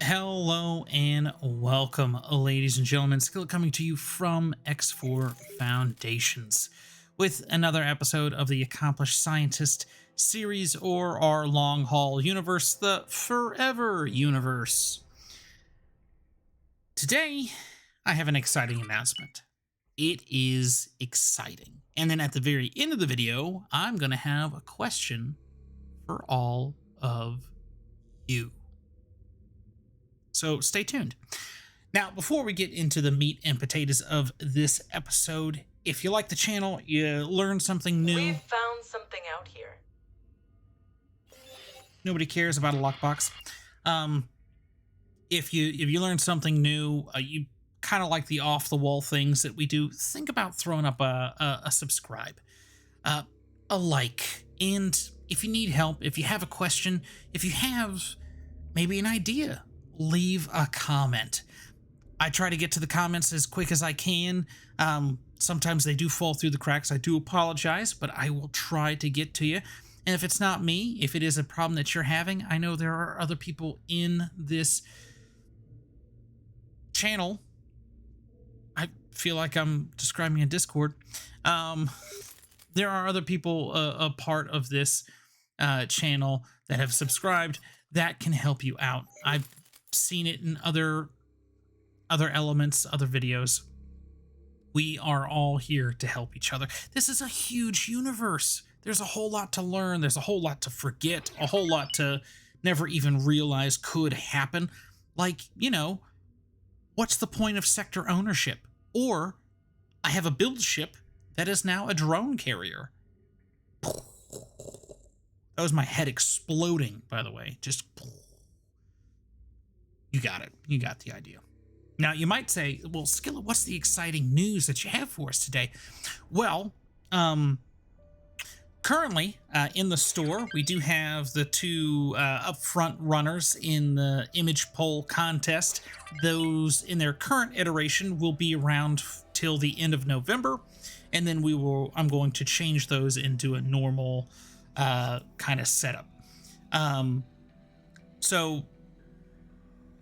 Hello and welcome, ladies and gentlemen. Skillet coming to you from X4 Foundations with another episode of the Accomplished Scientist series, or our long haul universe, the Forever Universe. Today, I have an exciting announcement. It is exciting. And then at the very end of the video, I'm going to have a question for all of you. So stay tuned. Now, before we get into the meat and potatoes of this episode, if you like the channel, you learn something new. We've found something out here. Nobody cares about a lockbox. If you learn something new, you kind of like the off-the-wall things that we do, think about throwing up a subscribe, a like, and if you need help, if you have a question, if you have maybe an idea, leave a comment. I try to get to the comments as quick as I can. Sometimes they do fall through the cracks. I do apologize, but I will try to get to you. And if it's not me, if it is a problem that you're having, I know there are other people in this channel. I feel like I'm describing a Discord. There are other people a part of this channel that have subscribed that can help you out. I've seen it in other elements, other videos. We are all here to help each other. This is a huge universe. There's a whole lot to learn. There's a whole lot to forget, a whole lot to never even realize could happen. Like, you know, what's the point of sector ownership? Or I have a build ship that is now a drone carrier. That was my head exploding, by the way. Just, you got it. You got the idea. Now, you might say, well, Skillet, what's the exciting news that you have for us today? Well, currently, in the store, we do have the two upfront runners in the image poll contest. Those, in their current iteration, will be around till the end of November, and then I'm going to change those into a normal kind of setup. So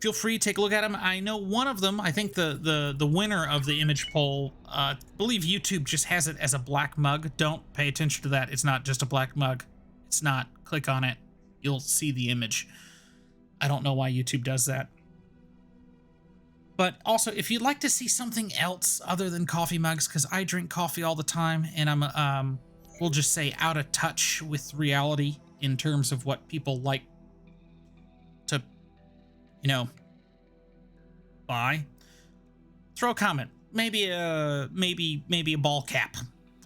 feel free to take a look at them. I know one of them, I think the winner of the image poll, I believe YouTube just has it as a black mug. Don't pay attention to that. It's not just a black mug. It's not. Click on it. You'll see the image. I don't know why YouTube does that. But also, if you'd like to see something else other than coffee mugs, because I drink coffee all the time, and I'm, we'll just say, out of touch with reality in terms of what people like to, you know, buy, throw a comment. Maybe a ball cap.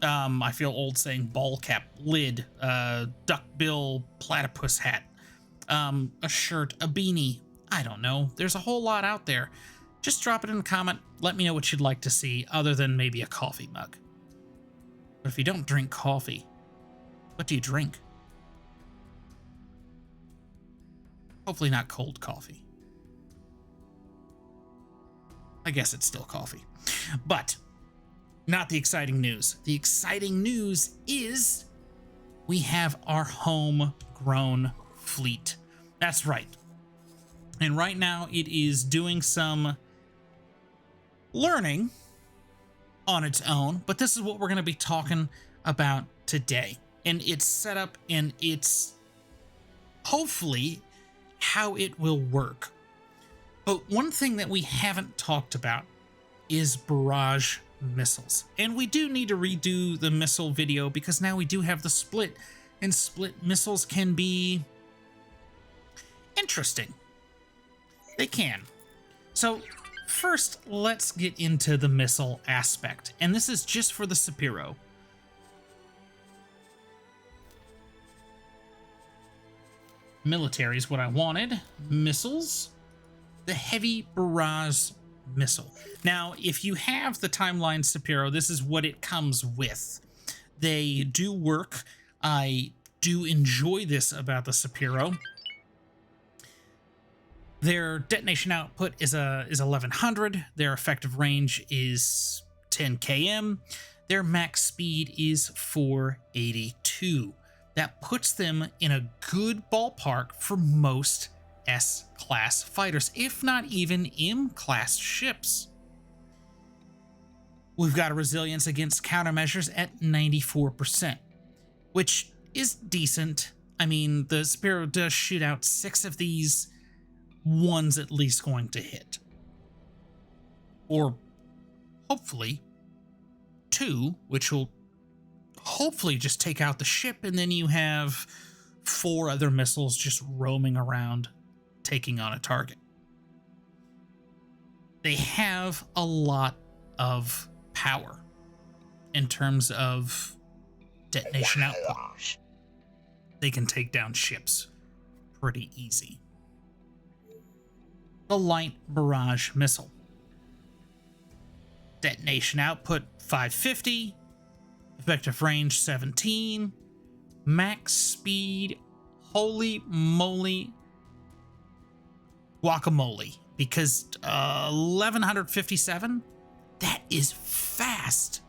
I feel old saying ball cap, lid, duckbill platypus hat, a shirt, a beanie. I don't know. There's a whole lot out there. Just drop it in a comment. Let me know what you'd like to see other than maybe a coffee mug. But if you don't drink coffee, what do you drink? Hopefully not cold coffee. I guess it's still coffee. But not the exciting news. The exciting news is we have our homegrown fleet. That's right. And right now it is doing some learning on its own, but this is what we're going to be talking about today. And its setup and its hopefully how it will work. But one thing that we haven't talked about is barrage missiles. And we do need to redo the missile video because now we do have the split, and split missiles can be interesting. They can. So first, let's get into the missile aspect. And this is just for the Sapporo. Military is what I wanted. Missiles. The heavy barrage missile. Now, if you have the timeline Sapporo, this is what it comes with. They do work. I do enjoy this about the Sapporo. Their detonation output is 1100. Their effective range is 10 km. Their max speed is 482. that puts them in a good ballpark for most S-class fighters, if not even M-class ships. We've got a resilience against countermeasures at 94%, which is decent. I mean, the Sapporo does shoot out 6 of these, one's at least going to hit. Or hopefully 2, which will hopefully just take out the ship, and then you have 4 other missiles just roaming around taking on a target. They have a lot of power in terms of detonation output. They can take down ships pretty easy. The Light Barrage Missile. Detonation output 550, effective range 17, max speed, holy moly, guacamole, because 1157, that is fast.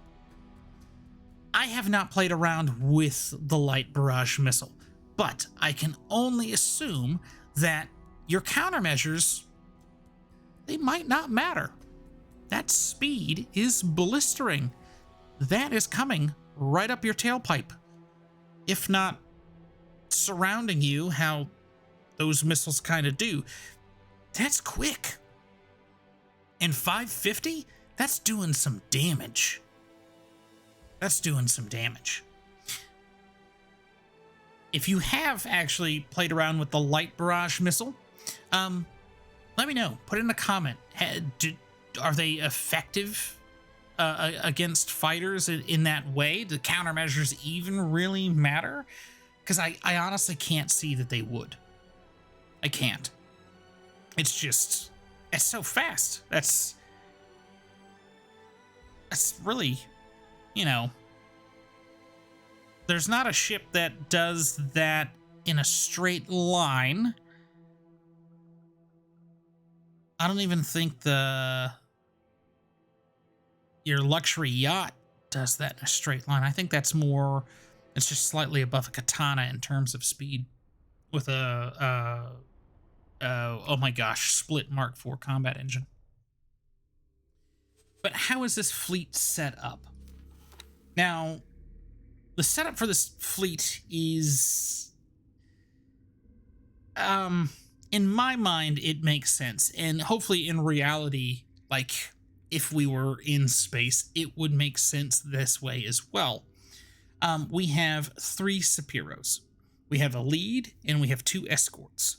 I have not played around with the Light Barrage Missile, but I can only assume that your countermeasures, they might not matter. That speed is blistering. That is coming right up your tailpipe. If not surrounding you, how those missiles kind of do. That's quick. And 550, that's doing some damage. That's doing some damage. If you have actually played around with the Light Barrage Missile, let me know. Put in a comment. Are they effective against fighters in that way? Do countermeasures even really matter? Because I honestly can't see that they would. I can't. It's just, it's so fast. That's really, you know, there's not a ship that does that in a straight line. I don't even think your luxury yacht does that in a straight line. I think that's more, it's just slightly above a katana in terms of speed with a oh my gosh, split Mark IV combat engine. But how is this fleet set up? Now, the setup for this fleet is, in my mind, it makes sense. And hopefully in reality, like if we were in space, it would make sense this way as well. We have 3 Sapporos. We have a lead and we have 2 escorts.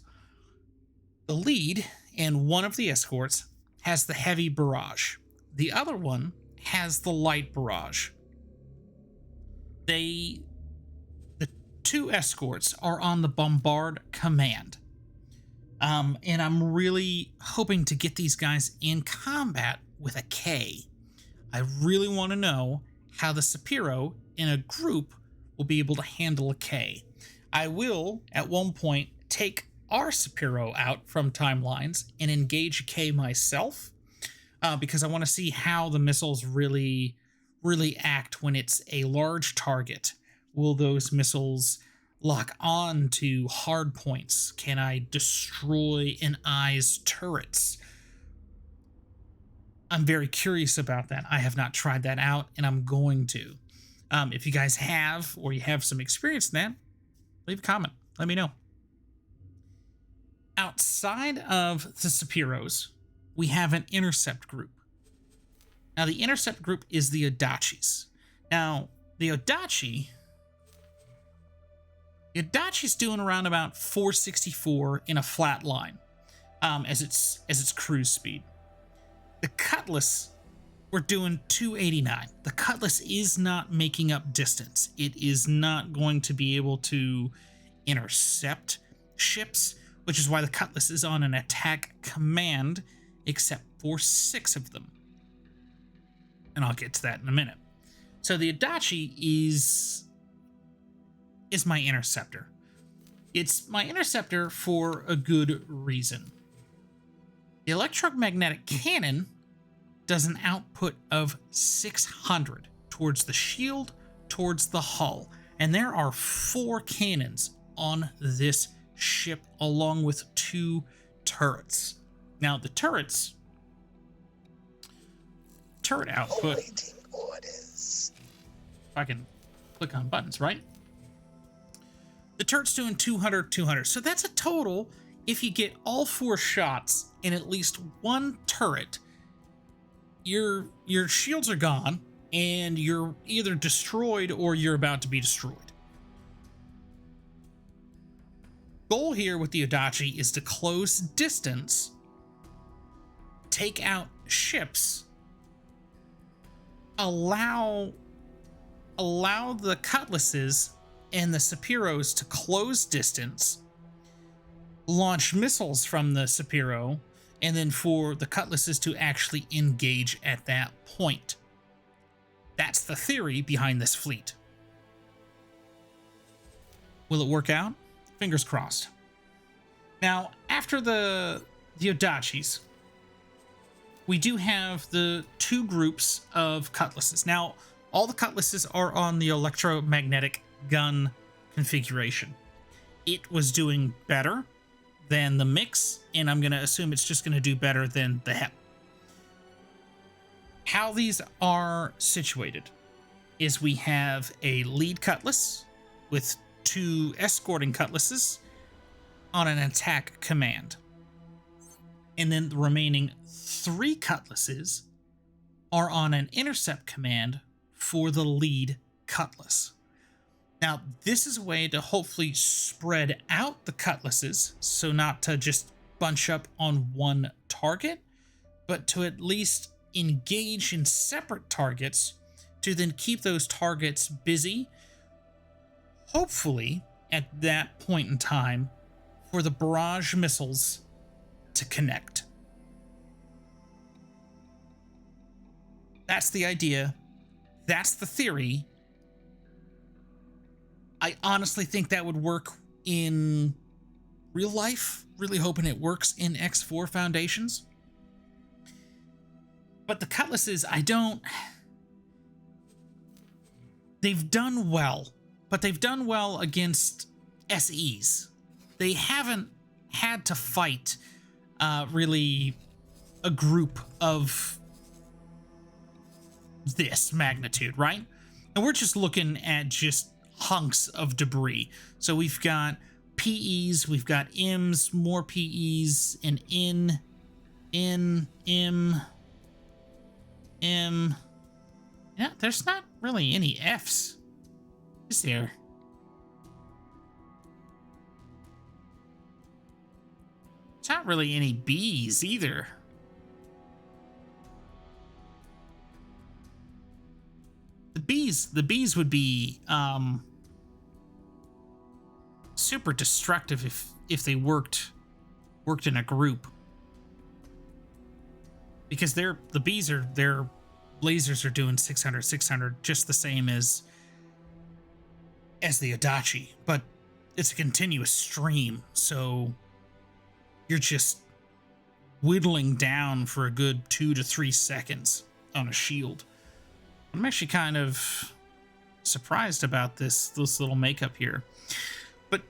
The lead and one of the escorts has the heavy barrage. The other one has the light barrage. The 2 escorts are on the bombard command. And I'm really hoping to get these guys in combat with a K. I really want to know how the Sapporo in a group will be able to handle a K. I will, at one point, take our Sapporo out from timelines and engage a K myself, because I want to see how the missiles really act when it's a large target. Will those missiles lock on to hard points? Can I destroy an eye's turrets? I'm very curious about that. I have not tried that out, and I'm going to. If you guys have, or you have some experience in that, leave a comment. Let me know. Outside of the Sapporos, we have an intercept group. Now, the intercept group is the Odachis. Now, the Odachi's doing around about 464 in a flat line, as its cruise speed. The Cutlass, we're doing 289. The Cutlass is not making up distance. It is not going to be able to intercept ships, which is why the Cutlass is on an attack command, except for 6 of them. And I'll get to that in a minute. So the Odachi is my interceptor. It's my interceptor for a good reason. The electromagnetic cannon does an output of 600 towards the shield, towards the hull. And there are 4 cannons on this ship, along with 2 turrets. Now, the turret output, Awaiting orders. if I can click on buttons, right? The turret's doing 200, 200. So that's a total, if you get all 4 shots in at least 1 turret, your shields are gone, and you're either destroyed or you're about to be destroyed. Goal here with the Odachi is to close distance, take out ships, allow the Cutlasses and the Sapporos to close distance, launch missiles from the Sapporo, and then for the Cutlasses to actually engage at that point. That's the theory behind this fleet. Will it work out? Fingers crossed. Now, after the Odachis, we do have the 2 groups of Cutlasses. Now, all the Cutlasses are on the electromagnetic gun configuration. It was doing better than the mix, and I'm going to assume it's just going to do better than the HEP. How these are situated is we have a lead Cutlass with 2 escorting Cutlasses on an attack command. And then the remaining 3 Cutlasses are on an intercept command for the lead Cutlass. Now, this is a way to hopefully spread out the Cutlasses, so not to just bunch up on one target, but to at least engage in separate targets to then keep those targets busy, hopefully at that point in time, for the barrage missiles to connect. That's the idea. That's the theory. I honestly think that would work in real life. Really hoping it works in X4 Foundations. But the Cutlasses, they've done well, but they've done well against SEs. They haven't had to fight really a group of this magnitude, right? And we're just looking at just hunks of debris. So we've got PEs, we've got Ms, more PEs, and M. Yeah, there's not really any Fs, is there? There's not really any Bs either. The Bs would be super destructive if they worked in a group, because their lasers are doing 600 just the same as the Odachi, but it's a continuous stream, so you're just whittling down for a good 2 to 3 seconds on a shield. I'm actually kind of surprised about this little makeup here. But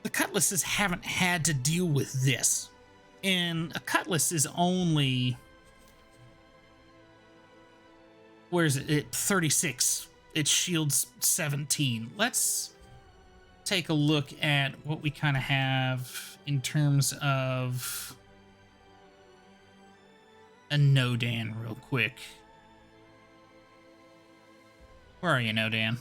the Cutlasses haven't had to deal with this. And a Cutlass is only... where is it? At 36. It shields 17. Let's take a look at what we kind of have in terms of a Nodan real quick. Where are you, Nodan?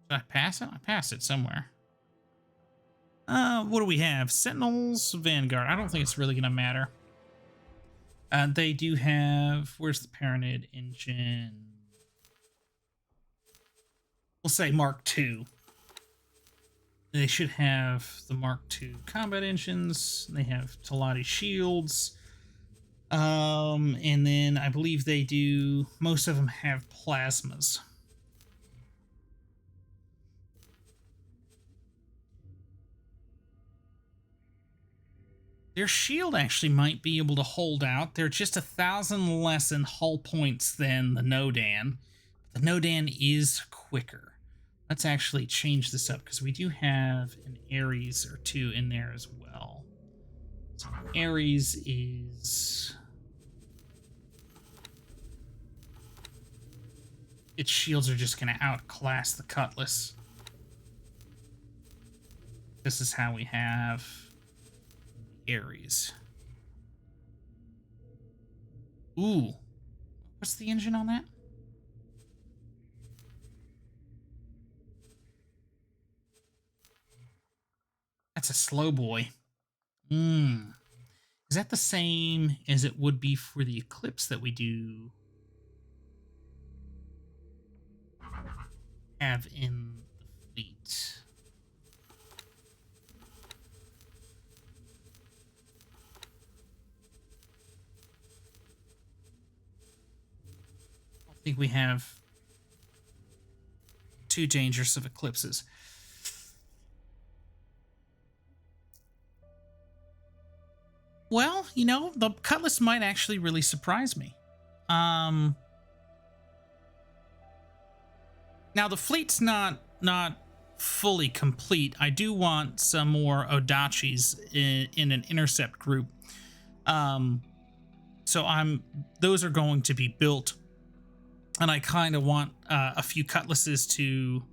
Did I pass it? I passed it somewhere. What do we have? Sentinels, Vanguard. I don't think it's really going to matter. They do have... where's the Paranid engine? We'll say Mark II. They should have the Mark II combat engines. They have Talati shields. And then I believe they do... most of them have plasmas. Their shield actually might be able to hold out. They're just 1,000 less in hull points than the Nodan. The Nodan is quicker. Let's actually change this up because we do have an Ares or two in there as well. So Ares is... its shields are just going to outclass the Cutlass. This is how we have Ares. Ooh. What's the engine on that? That's a slow boy. Is that the same as it would be for the Eclipse that we do have in the fleet? I think we have 2 Dangerous of Eclipses. Well, you know, the Cutlass might actually really surprise me. Now the fleet's not fully complete. I do want some more Odachis in an intercept group. So those are going to be built, and I kind of want a few Cutlasses to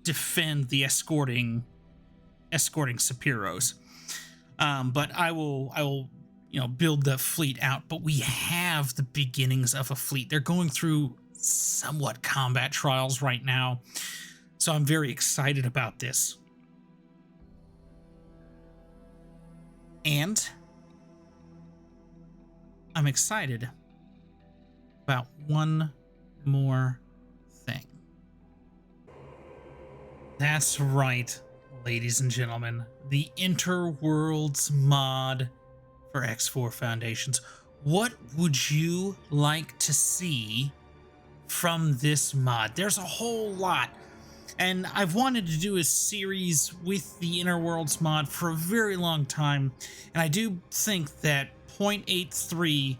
defend the escorting Sappiros. But I will, you know, build the fleet out. But we have the beginnings of a fleet. They're going through somewhat combat trials right now, so I'm very excited about this. And I'm excited about one more thing. That's right, ladies and gentlemen, the Interworlds mod for X4 Foundations. What would you like to see from this mod? There's a whole lot, and I've wanted to do a series with the Interworlds mod for a very long time, and I do think that 0.83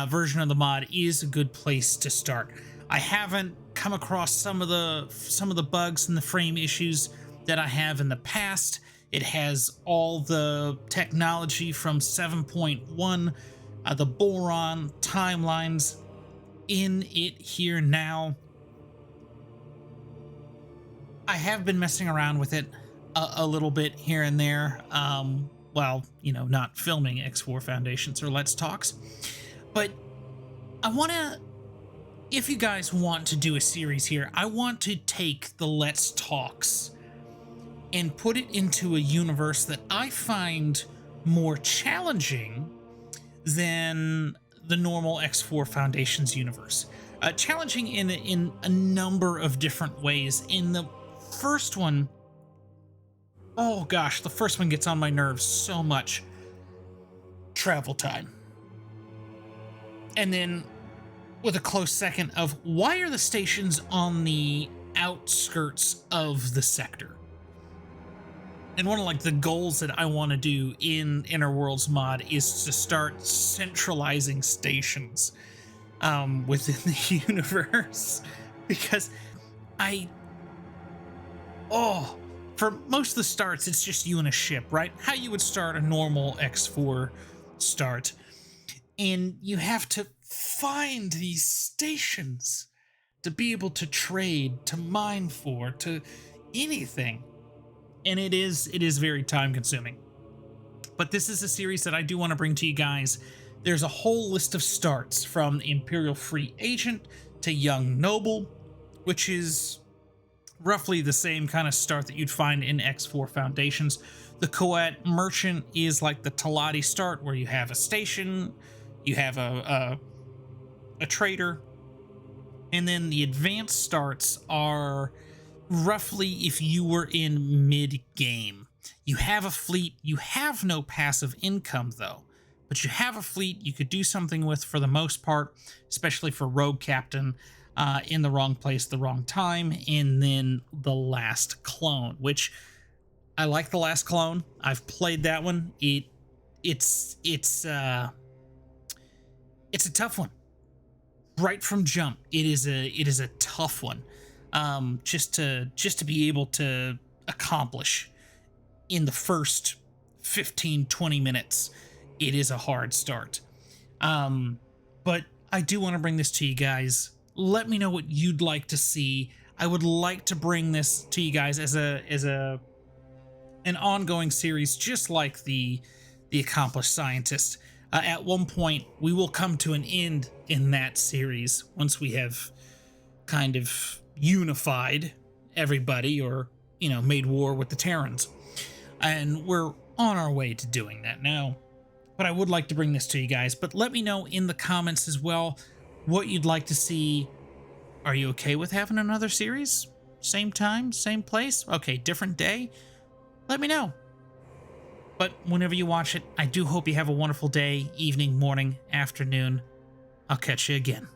version of the mod is a good place to start. I haven't come across some of the bugs and the frame issues that I have in the past. It has all the technology from 7.1, the boron timelines in it here now. I have been messing around with it a little bit here and there, while, you know, not filming X4 Foundations or Let's Talks. But I want to, if you guys want to do a series here, I want to take the Let's Talks and put it into a universe that I find more challenging than the normal X4 Foundations universe. Challenging in a number of different ways. In the first one, oh gosh, the first one gets on my nerves so much. Travel time. And then with a close second of, why are the stations on the outskirts of the sector? And one of like the goals that I want to do in Interworlds mod is to start centralizing stations within the universe, because for most of the starts, it's just you and a ship, right? How you would start a normal X4 start. And you have to find these stations to be able to trade, to mine for, to anything. And it is very time consuming. But this is a series that I do want to bring to you guys. There's a whole list of starts, from Imperial Free Agent to Young Noble, which is roughly the same kind of start that you'd find in X4 Foundations. The Coat Merchant is like the Talati start, where you have a station, you have a trader, and then the advanced starts are roughly if you were in mid-game. You have a fleet, you have no passive income though, but you have a fleet you could do something with for the most part, especially for Rogue Captain, in the wrong place, the wrong time, and then the last clone, which I like The Last Clone. I've played that one. It's a tough one. Right from jump, it is a tough one. Just to be able to accomplish in the first 15-20 minutes, it is a hard start. But I do want to bring this to you guys. Let me know what you'd like to see. I would like to bring this to you guys as an ongoing series, just like the Accomplished Scientist. At one point, we will come to an end in that series once we have kind of unified everybody, or made war with the Terrans, and we're on our way to doing that now. But I would like to bring this to you guys. But let me know in the comments as well what you'd like to see. Are you okay with having another series? Same time, same place? Okay, different day? Let me know. But whenever you watch it, I do hope you have a wonderful day, evening, morning, afternoon. I'll catch you again.